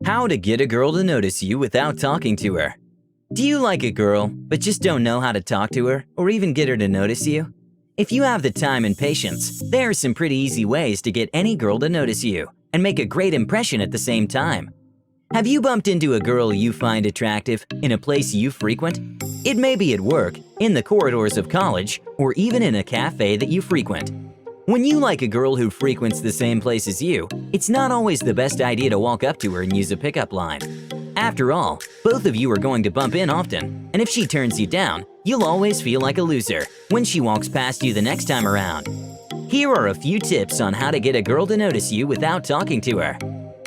How to get a girl to notice you without talking to her. Do you like a girl, but just don't know how to talk to her or even get her to notice you? If you have the time and patience, there are some pretty easy ways to get any girl to notice you and make a great impression at the same time. Have you bumped into a girl you find attractive in a place you frequent? It may be at work, in the corridors of college, or even in a cafe that you frequent. When you like a girl who frequents the same place as you, it's not always the best idea to walk up to her and use a pickup line. After all, both of you are going to bump in often, and if she turns you down, you'll always feel like a loser when she walks past you the next time around. Here are a few tips on how to get a girl to notice you without talking to her.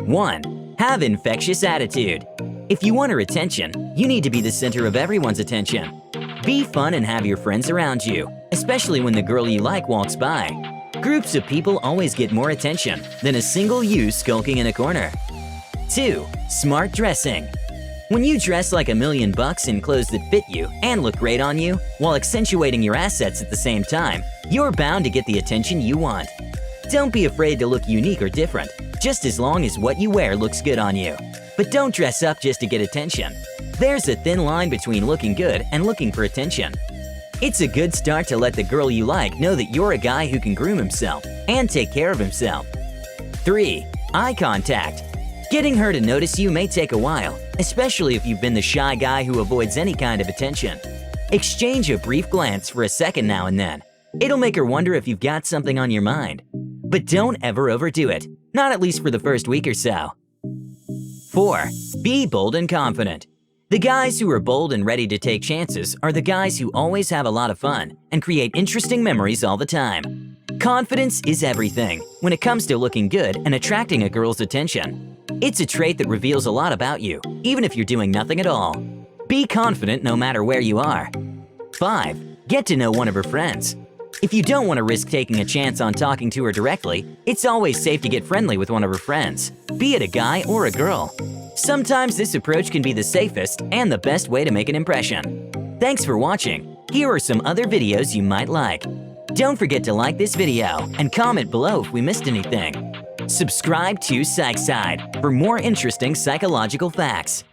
1. Have infectious attitude. If you want her attention, you need to be the center of everyone's attention. Be fun and have your friends around you, especially when the girl you like walks by. Groups of people always get more attention than a single you skulking in a corner. 2. Smart dressing. When you dress like $1,000,000 in clothes that fit you and look great on you, while accentuating your assets at the same time, you're bound to get the attention you want. Don't be afraid to look unique or different, just as long as what you wear looks good on you. But don't dress up just to get attention. There's a thin line between looking good and looking for attention. It's a good start to let the girl you like know that you're a guy who can groom himself and take care of himself. 3. Eye contact. Getting her to notice you may take a while, especially if you've been the shy guy who avoids any kind of attention. Exchange a brief glance for a second now and then. It'll make her wonder if you've got something on your mind. But don't ever overdo it, not at least for the first week or so. 4. Be bold and confident. The guys who are bold and ready to take chances are the guys who always have a lot of fun and create interesting memories all the time. Confidence is everything when it comes to looking good and attracting a girl's attention. It's a trait that reveals a lot about you, even if you're doing nothing at all. Be confident no matter where you are. 5. Get to know one of her friends. If you don't want to risk taking a chance on talking to her directly, it's always safe to get friendly with one of her friends, be it a guy or a girl. Sometimes this approach can be the safest and the best way to make an impression. Thanks for watching. Here are some other videos you might like. Don't forget to like this video and comment below if we missed anything. Subscribe to PsychSide for more interesting psychological facts.